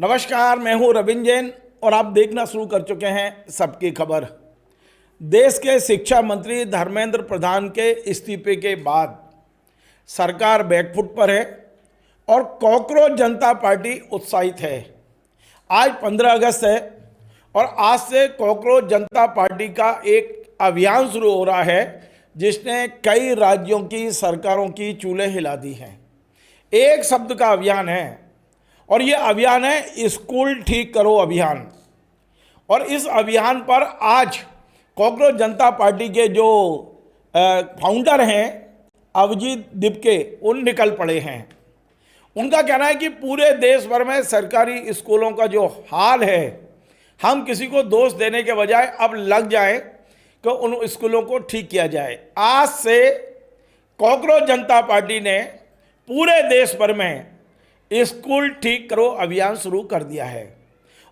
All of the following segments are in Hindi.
नमस्कार, मैं हूं रविंद्र जैन और आप देखना शुरू कर चुके हैं सबकी खबर। देश के शिक्षा मंत्री धर्मेंद्र प्रधान के इस्तीफे के बाद सरकार बैकफुट पर है और कॉकरोच जनता पार्टी उत्साहित है। आज 15 अगस्त है और आज से कॉकरोच जनता पार्टी का एक अभियान शुरू हो रहा है जिसने कई राज्यों की सरकारों की चूल्हे हिला दी हैं। एक शब्द का अभियान है और ये अभियान है स्कूल ठीक करो अभियान। और इस अभियान पर आज कॉकरोच जनता पार्टी के जो फाउंडर हैं अभिजीत दिपके उन निकल पड़े हैं। उनका कहना है कि पूरे देश भर में सरकारी स्कूलों का जो हाल है, हम किसी को दोष देने के बजाय अब लग जाए कि उन स्कूलों को ठीक किया जाए। आज से कॉकरोच जनता पार्टी ने पूरे देश भर में स्कूल ठीक करो अभियान शुरू कर दिया है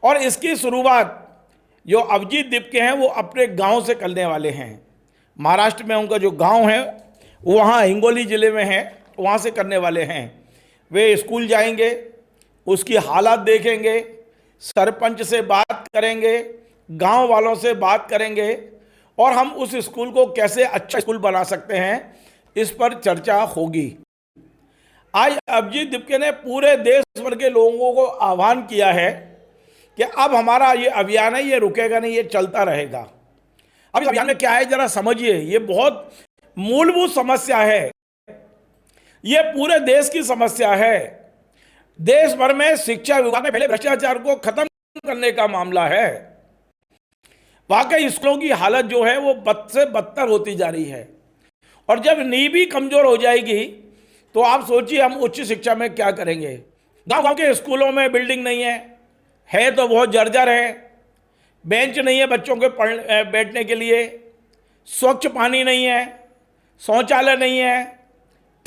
और इसकी शुरुआत जो अभिजीत दिपके हैं वो अपने गांव से करने वाले हैं। महाराष्ट्र में उनका जो गांव है वहाँ हिंगोली ज़िले में है, वहाँ से करने वाले हैं। वे स्कूल जाएंगे, उसकी हालात देखेंगे, सरपंच से बात करेंगे, गांव वालों से बात करेंगे और हम उस स्कूल को कैसे अच्छा स्कूल बना सकते हैं इस पर चर्चा होगी। आज अभिजीत दिपके ने पूरे देश भर के लोगों को आह्वान किया है कि अब हमारा ये अभियान है, ये रुकेगा नहीं, ये चलता रहेगा। अब इस अभियान में क्या है जरा समझिए। ये बहुत मूलभूत समस्या है, ये पूरे देश की समस्या है। देश भर में शिक्षा विभाग में पहले भ्रष्टाचार को खत्म करने का मामला है। वाकई स्कूलों की हालत जो है वो बद से बदतर होती जा रही है और जब नींव भी कमजोर हो जाएगी तो आप सोचिए हम उच्च शिक्षा में क्या करेंगे। गांव गांव के स्कूलों में बिल्डिंग नहीं है तो बहुत जर्जर है, बेंच नहीं है बच्चों के बैठने के लिए, स्वच्छ पानी नहीं है, शौचालय नहीं है,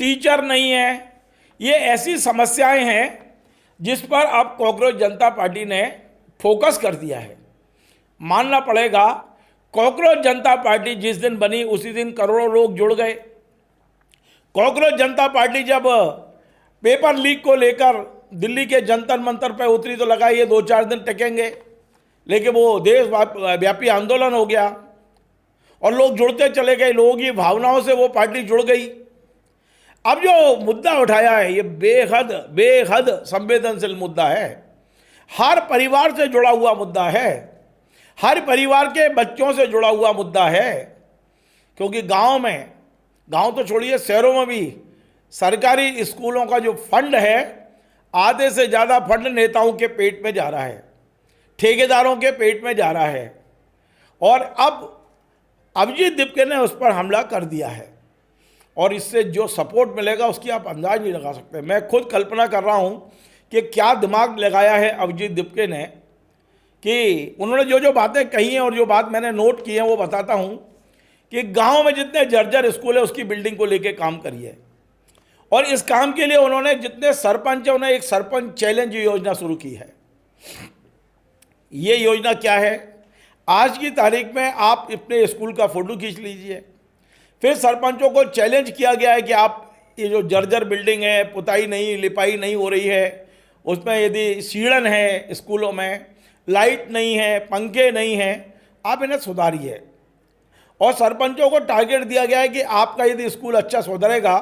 टीचर नहीं है। ये ऐसी समस्याएं हैं जिस पर अब कॉकरोच जनता पार्टी ने फोकस कर दिया है। मानना पड़ेगा कॉकरोच जनता पार्टी जिस दिन बनी उसी दिन करोड़ों लोग जुड़ गए। कॉकरोच जनता पार्टी जब पेपर लीक को लेकर दिल्ली के जंतर मंतर पर उतरी तो लगा ये 2-4 दिन टिकेंगे, लेकिन वो देशव्यापी आंदोलन हो गया और लोग जुड़ते चले गए, लोगों की भावनाओं से वो पार्टी जुड़ गई। अब जो मुद्दा उठाया है ये बेहद संवेदनशील मुद्दा है, हर परिवार से जुड़ा हुआ मुद्दा है, हर परिवार के बच्चों से जुड़ा हुआ मुद्दा है। क्योंकि गांव तो छोड़िए, शहरों में भी सरकारी स्कूलों का जो फंड है आधे से ज़्यादा फंड नेताओं के पेट में जा रहा है, ठेकेदारों के पेट में जा रहा है और अब अभिजीत दिपके ने उस पर हमला कर दिया है और इससे जो सपोर्ट मिलेगा उसकी आप अंदाज नहीं लगा सकते। मैं खुद कल्पना कर रहा हूँ कि क्या दिमाग लगाया है अभिजीत दिपके ने कि उन्होंने जो बातें कही हैं और जो बात मैंने नोट की है वो बताता हूँ कि गांव में जितने जर्जर स्कूल है उसकी बिल्डिंग को लेके काम करिए और इस काम के लिए उन्होंने जितने सरपंच है उन्हें एक सरपंच चैलेंज योजना शुरू की है। ये योजना क्या है? आज की तारीख में आप अपने स्कूल का फोटो खींच लीजिए, फिर सरपंचों को चैलेंज किया गया है कि आप ये जो जर्जर बिल्डिंग है, पुताई नहीं लिपाई नहीं हो रही है, उसमें यदि सीढ़न है, स्कूलों में लाइट नहीं है, पंखे नहीं हैं, आप इन्हें सुधारिए। और सरपंचों को टारगेट दिया गया है कि आपका यदि स्कूल अच्छा सुधरेगा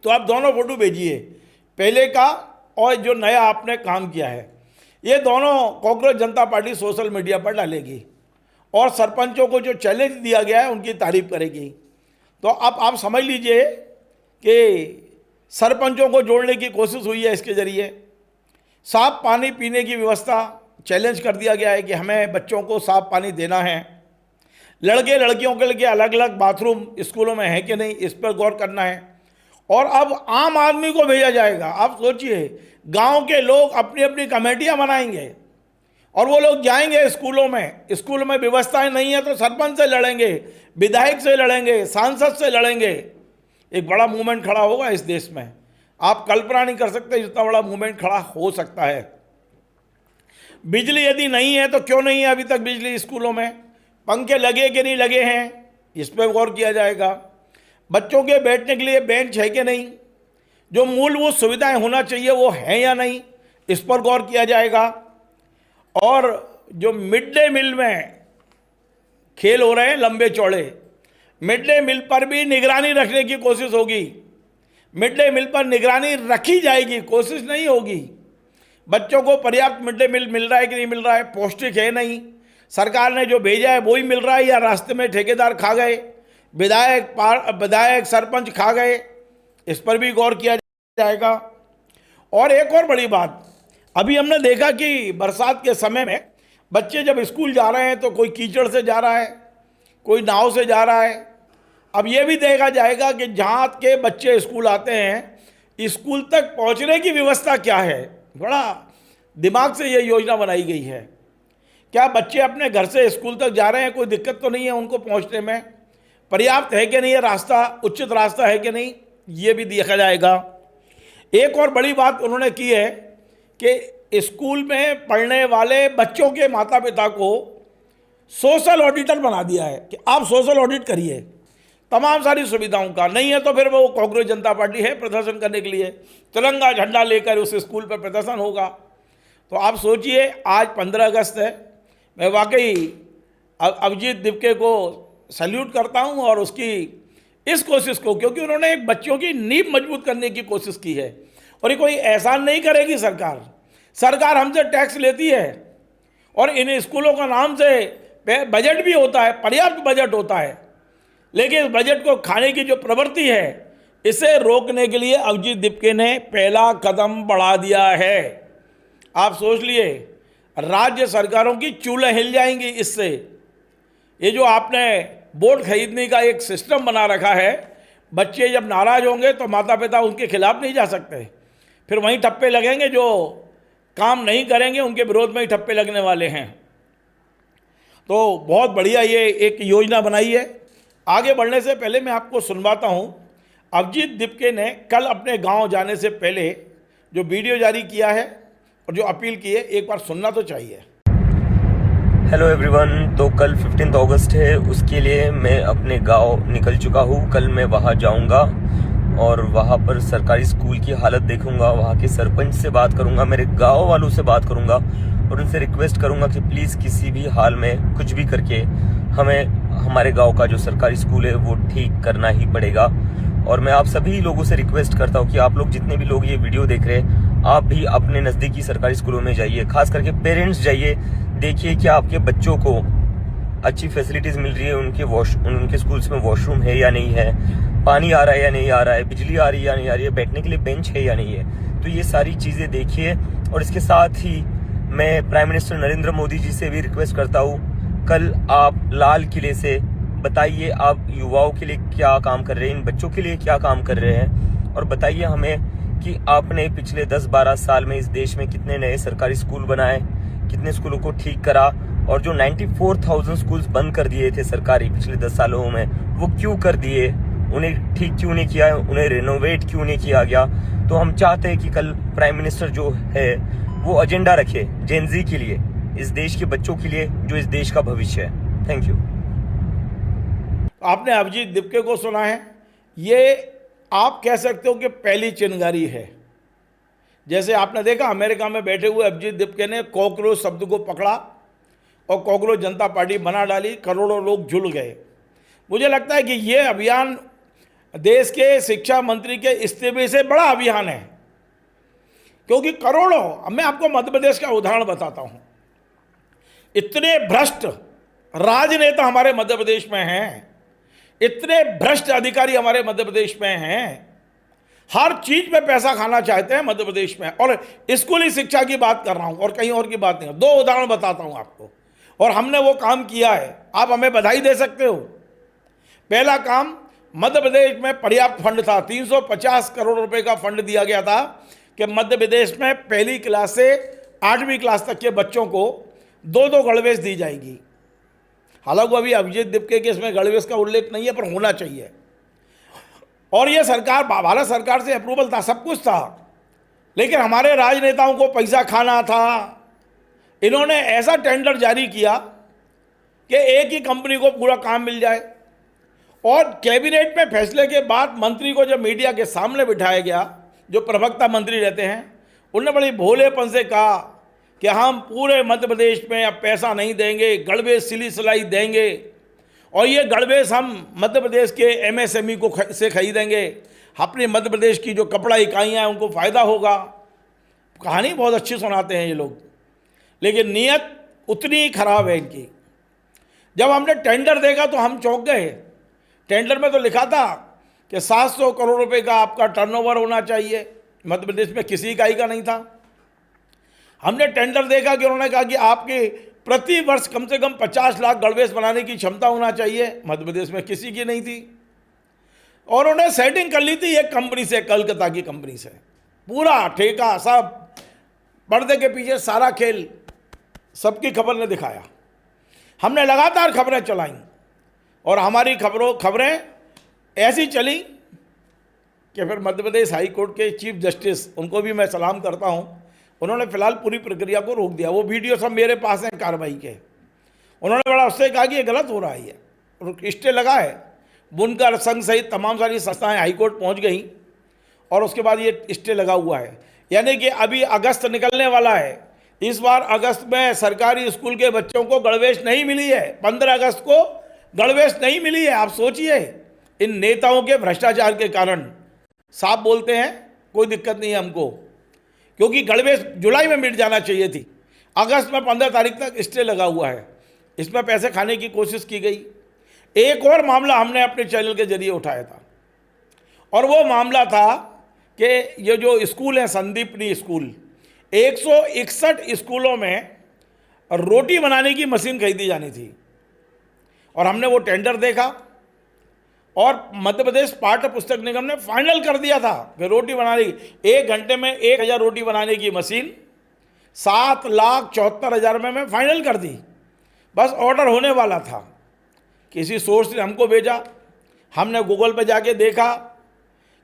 तो आप दोनों फोटो भेजिए, पहले का और जो नया आपने काम किया है, ये दोनों कॉकरोच जनता पार्टी सोशल मीडिया पर डालेगी और सरपंचों को जो चैलेंज दिया गया है उनकी तारीफ करेगी। तो अब आप समझ लीजिए कि सरपंचों को जोड़ने की कोशिश हुई है। इसके ज़रिए साफ पानी पीने की व्यवस्था चैलेंज कर दिया गया है कि हमें बच्चों को साफ पानी देना है। लड़के लड़कियों के लिए अलग अलग बाथरूम स्कूलों में है कि नहीं, इस पर गौर करना है। और अब आम आदमी को भेजा जाएगा। आप सोचिए, गांव के लोग अपनी अपनी कमेटियां बनाएंगे और वो लोग जाएंगे स्कूलों में व्यवस्थाएं नहीं है तो सरपंच से लड़ेंगे, विधायक से लड़ेंगे, सांसद से लड़ेंगे। एक बड़ा मूवमेंट खड़ा होगा इस देश में, आप कल्पना नहीं कर सकते जितना बड़ा मूवमेंट खड़ा हो सकता है। बिजली यदि नहीं है तो क्यों नहीं है अभी तक बिजली स्कूलों में, पंखे लगे कि नहीं लगे हैं इस पर गौर किया जाएगा। बच्चों के बैठने के लिए बेंच है कि नहीं, जो मूलभूत सुविधाएं होना चाहिए वो है या नहीं, इस पर गौर किया जाएगा। और जो मिड डे मील में खेल हो रहे हैं लंबे चौड़े, मिड डे मील पर भी निगरानी रखने की कोशिश होगी। मिड डे मील पर निगरानी रखी जाएगी, कोशिश नहीं होगी। बच्चों को पर्याप्त मिड डे मील मिल रहा है कि नहीं मिल रहा है, पौष्टिक है नहीं, सरकार ने जो भेजा है वही मिल रहा है या रास्ते में ठेकेदार खा गए, विधायक सरपंच खा गए, इस पर भी गौर किया जाएगा। और एक और बड़ी बात, अभी हमने देखा कि बरसात के समय में बच्चे जब स्कूल जा रहे हैं तो कोई कीचड़ से जा रहा है, कोई नाव से जा रहा है। अब ये भी देखा जाएगा कि जहाँ के बच्चे स्कूल आते हैं, स्कूल तक पहुँचने की व्यवस्था क्या है। बड़ा दिमाग से ये योजना बनाई गई है। क्या बच्चे अपने घर से स्कूल तक जा रहे हैं, कोई दिक्कत तो नहीं है उनको पहुँचने में, पर्याप्त है कि नहीं है रास्ता, उचित रास्ता है कि नहीं, ये भी देखा जाएगा। एक और बड़ी बात उन्होंने की है कि स्कूल में पढ़ने वाले बच्चों के माता पिता को सोशल ऑडिटर बना दिया है कि आप सोशल ऑडिट करिए तमाम सारी सुविधाओं का। नहीं है तो फिर वो कांग्रेस जनता पार्टी है प्रदर्शन करने के लिए, तिरंगा झंडा लेकर उस स्कूल पर प्रदर्शन होगा। तो आप सोचिए, आज 15 अगस्त है। मैं वाकई अभिजीत दिपके को सैल्यूट करता हूं और उसकी इस कोशिश को, क्योंकि उन्होंने एक बच्चों की नींव मजबूत करने की कोशिश की है। और ये कोई एहसान नहीं करेगी सरकार, सरकार हमसे टैक्स लेती है और इन स्कूलों का नाम से बजट भी होता है, पर्याप्त बजट होता है, लेकिन इस बजट को खाने की जो प्रवृत्ति है, इसे रोकने के लिए अभिजीत दिपके ने पहला कदम बढ़ा दिया है। आप सोच लिए, राज्य सरकारों की चूल्हे हिल जाएंगी इससे। ये जो आपने बोर्ड खरीदने का एक सिस्टम बना रखा है, बच्चे जब नाराज होंगे तो माता पिता उनके खिलाफ नहीं जा सकते, फिर वहीं ठप्पे लगेंगे, जो काम नहीं करेंगे उनके विरोध में ही ठप्पे लगने वाले हैं। तो बहुत बढ़िया ये एक योजना बनाई है। आगे बढ़ने से पहले मैं आपको सुनवाता हूं, अभिजीत दिपके ने कल अपने गांव जाने से पहले जो वीडियो जारी किया है और जो अपील की है, एक बार सुनना तो चाहिए। हेलो एवरीवन, तो कल 15 अगस्त है, उसके लिए मैं अपने गांव निकल चुका हूं। कल मैं वहां जाऊंगा और वहां पर सरकारी स्कूल की हालत देखूंगा, वहां के सरपंच से बात करूंगा, मेरे गांव वालों से बात करूंगा और उनसे रिक्वेस्ट करूंगा कि प्लीज़ किसी भी हाल में कुछ भी करके हमें हमारे गांव का जो सरकारी स्कूल है वो ठीक करना ही पड़ेगा। और मैं आप सभी लोगों से रिक्वेस्ट करता हूं कि आप लोग जितने भी लोग ये वीडियो देख रहे हैं, आप भी अपने नज़दीकी सरकारी स्कूलों में जाइए, खास करके पेरेंट्स जाइए, देखिए क्या आपके बच्चों को अच्छी फैसिलिटीज़ मिल रही है, उनके स्कूल्स में वॉशरूम है या नहीं है, पानी आ रहा है या नहीं आ रहा है, बिजली आ रही है या नहीं आ रही है, बैठने के लिए बेंच है या नहीं है। तो ये सारी चीज़ें देखिए। और इसके साथ ही मैं प्राइम मिनिस्टर नरेंद्र मोदी जी से भी रिक्वेस्ट करता हूँ, कल आप लाल किले से बताइए आप युवाओं के लिए क्या काम कर रहे हैं, इन बच्चों के लिए क्या काम कर रहे हैं, और बताइए हमें कि आपने पिछले 10-12 साल में इस देश में कितने नए सरकारी स्कूल बनाए, कितने स्कूलों को ठीक करा, और जो 94,000 स्कूल्स बंद कर दिए थे सरकारी पिछले 10 सालों में, वो क्यों कर दिए, उन्हें ठीक क्यों नहीं किया, उन्हें रिनोवेट क्यों नहीं किया गया। तो हम चाहते हैं कि कल प्राइम मिनिस्टर जो है वो एजेंडा रखे जेन ज़ी के लिए, इस देश के बच्चों के लिए, जो इस देश का भविष्य है। Thank you. आपने अभिजीत दिपके को सुना है, ये आप कह सकते हो कि पहली चिनगारी है। जैसे आपने देखा अमेरिका में बैठे हुए अभिजीत दिपके ने कॉकरोच शब्द को पकड़ा और कॉकरोच जनता पार्टी बना डाली, करोड़ों लोग झुल गए। मुझे लगता है कि ये अभियान देश के शिक्षा मंत्री के इस्तीफे से बड़ा अभियान है, क्योंकि करोड़ों, अब मैं आपको मध्य प्रदेश का उदाहरण बताता हूं, इतने भ्रष्ट राजनेता हमारे मध्य प्रदेश में हैं, इतने भ्रष्ट अधिकारी हमारे मध्य प्रदेश में हैं, हर चीज में पैसा खाना चाहते हैं मध्य प्रदेश में। और स्कूली शिक्षा की बात कर रहा हूं और कहीं और की बात नहीं। 2 उदाहरण बताता हूं आपको, और हमने वो काम किया है, आप हमें बधाई दे सकते हो। पहला काम, मध्य प्रदेश में पर्याप्त फंड था, 350 करोड़ रुपए का फंड दिया गया था कि मध्य प्रदेश में पहली क्लास से 8वीं क्लास तक के बच्चों को 2-2 गणवेश दी जाएगी। हालांकि अभी अभिजीत दिपके के इसमें गणवेश का उल्लेख नहीं है, पर होना चाहिए। और ये सरकार, भारत सरकार से अप्रूवल था, सब कुछ था, लेकिन हमारे राजनेताओं को पैसा खाना था। इन्होंने ऐसा टेंडर जारी किया कि एक ही कंपनी को पूरा काम मिल जाए। और कैबिनेट में फैसले के बाद मंत्री को जब मीडिया के सामने बिठाया गया, जो प्रवक्ता मंत्री रहते हैं, उन्होंने बड़े भोलेपन से कहा कि हम पूरे मध्य प्रदेश में अब पैसा नहीं देंगे, गणवेश सिली सिलाई देंगे और ये गणवेश हम मध्य प्रदेश के एमएसएमई को से खरीदेंगे, अपने मध्य प्रदेश की जो कपड़ा इकाइयाँ हैं उनको फ़ायदा होगा। कहानी बहुत अच्छी सुनाते हैं ये लोग, लेकिन नीयत उतनी ही खराब है इनकी। जब हमने टेंडर देखा तो हम चौंक गए। टेंडर में तो लिखा था कि 700 करोड़ रुपए का आपका टर्नओवर होना चाहिए, मध्य प्रदेश में किसी इकाई का नहीं था। हमने टेंडर देखा कि उन्होंने कहा कि आपके प्रति वर्ष कम से कम 50 लाख गणवेश बनाने की क्षमता होना चाहिए, मध्य प्रदेश में किसी की नहीं थी। और उन्होंने सेटिंग कर ली थी एक कंपनी से, कलकत्ता की कंपनी से, पूरा ठेका सब, पर्दे के पीछे सारा खेल सबकी खबर ने दिखाया। हमने लगातार खबरें चलाई और हमारी खबरें ऐसी चली कि फिर मध्य प्रदेश हाई कोर्ट के चीफ जस्टिस, उनको भी मैं सलाम करता हूं, उन्होंने फिलहाल पूरी प्रक्रिया को रोक दिया। वो वीडियो सब मेरे पास हैं कार्रवाई के। उन्होंने बड़ा उससे कहा कि ये गलत हो रहा है, ये स्टे लगा है। बुनकर संघ सहित तमाम सारी संस्थाएं हाई कोर्ट पहुँच गई और उसके बाद ये स्टे लगा हुआ है। यानी कि अभी अगस्त निकलने वाला है, इस बार अगस्त में सरकारी स्कूल के बच्चों को गणवेश नहीं मिली है, 15 अगस्त को गणवेश नहीं मिली है। आप सोचिए, इन नेताओं के भ्रष्टाचार के कारण। साफ बोलते हैं कोई दिक्कत नहीं है हमको, क्योंकि गणवेश जुलाई में मिट जाना चाहिए थी, अगस्त में 15 तारीख तक स्टे लगा हुआ है। इसमें पैसे खाने की कोशिश की गई। एक और मामला हमने अपने चैनल के जरिए उठाया था और वो मामला था कि ये जो स्कूल है संदीपनी स्कूल, 161 स्कूलों में रोटी बनाने की मशीन खरीदी जानी थी और हमने वो टेंडर देखा और मध्य प्रदेश पाठ्य पुस्तक निगम ने फाइनल कर दिया था कि रोटी बनाने की 1 घंटे में 1000 रोटी बनाने की मशीन 7,74,000 में फाइनल कर दी। बस ऑर्डर होने वाला था। किसी सोर्स ने हमको भेजा, हमने गूगल पे जाके देखा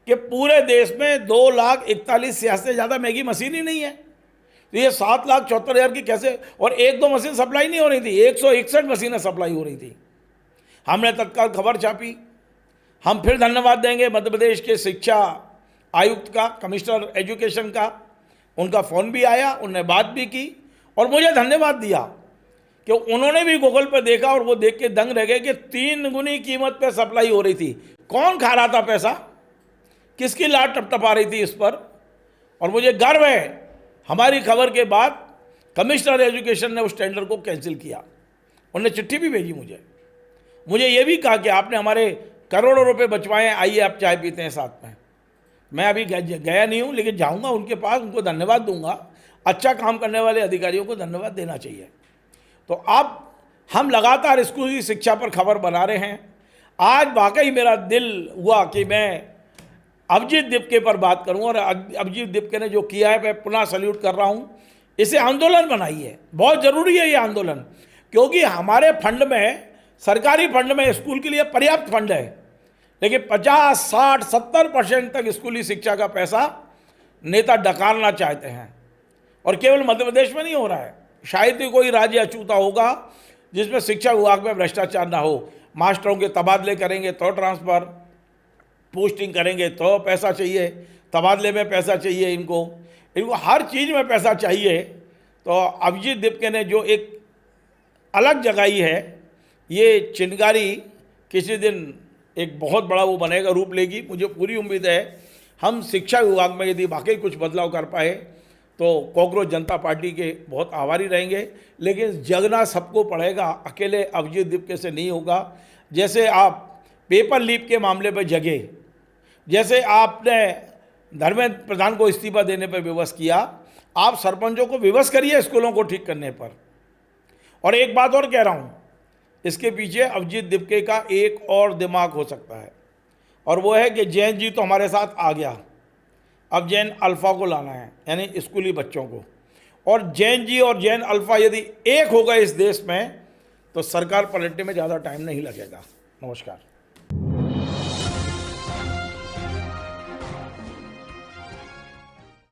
कि पूरे देश में 2,41,000 से ज़्यादा मैगी मशीन ही नहीं है। तो ये 7,74,000 की कैसे, और 1-2 मशीन सप्लाई नहीं हो रही थी, 161 मशीनें सप्लाई हो रही थी। हमने तत्काल खबर छापी। हम फिर धन्यवाद देंगे मध्य प्रदेश के शिक्षा आयुक्त का, कमिश्नर एजुकेशन का। उनका फ़ोन भी आया, उन्होंने बात भी की और मुझे धन्यवाद दिया कि उन्होंने भी गूगल पर देखा और वो देख के दंग रह गए कि 3 गुनी कीमत पे सप्लाई हो रही थी। कौन खा रहा था पैसा, किसकी लाट टपटपा रही थी इस पर। और मुझे गर्व है, हमारी खबर के बाद कमिश्नर एजुकेशन ने उस टेंडर को कैंसिल किया। उन्होंने चिट्ठी भी भेजी मुझे ये भी कहा कि आपने हमारे करोड़ों रुपए बचवाए हैं, आइए आप चाय पीते हैं साथ में। मैं अभी गया नहीं हूँ, लेकिन जाऊँगा उनके पास, उनको धन्यवाद दूंगा। अच्छा काम करने वाले अधिकारियों को धन्यवाद देना चाहिए। तो अब हम लगातार स्कूल की शिक्षा पर खबर बना रहे हैं। आज वाकई मेरा दिल हुआ कि मैं अभिजीत दीपके पर बात करूं और अभिजीत दीपके ने जो किया है मैं पुनः सल्यूट कर रहा हूं। इसे आंदोलन बनाइए, बहुत ज़रूरी है ये आंदोलन, क्योंकि हमारे फंड में, सरकारी फंड में स्कूल के लिए पर्याप्त फंड है, लेकिन 50, 60, 70% तक स्कूली शिक्षा का पैसा नेता डकारना चाहते हैं। और केवल मध्य प्रदेश में नहीं हो रहा है, शायद ही कोई राज्य अछूता होगा जिसमें शिक्षा विभाग में भ्रष्टाचार ना हो। मास्टरों के तबादले करेंगे तो ट्रांसफ़र, पोस्टिंग करेंगे तो पैसा चाहिए, तबादले में पैसा चाहिए, इनको हर चीज़ में पैसा चाहिए। तो अभिजीत दीपके ने जो एक अलग जगाई है, ये चिनगारी किसी दिन एक बहुत बड़ा वो बनेगा, रूप लेगी। मुझे पूरी उम्मीद है हम शिक्षा विभाग में यदि वाकई कुछ बदलाव कर पाए तो कॉकरोच जनता पार्टी के बहुत आभारी रहेंगे। लेकिन जगना सबको पड़ेगा, अकेले अभिजीत दीपके से नहीं होगा। जैसे आप पेपर लीक के मामले पर जगे, जैसे आपने धर्मेंद्र प्रधान को इस्तीफा देने पर विवश किया, आप सरपंचों को विवश करिए स्कूलों को ठीक करने पर। और एक बात और कह रहा हूँ, इसके पीछे अभिजीत दीपके का एक और दिमाग हो सकता है, और वो है कि जैन जी तो हमारे साथ आ गया, अब जैन अल्फ़ा को लाना है, यानी स्कूली बच्चों को। और जैन जी और जैन अल्फ़ा यदि एक हो गए इस देश में तो सरकार पलटने में ज़्यादा टाइम नहीं लगेगा। नमस्कार।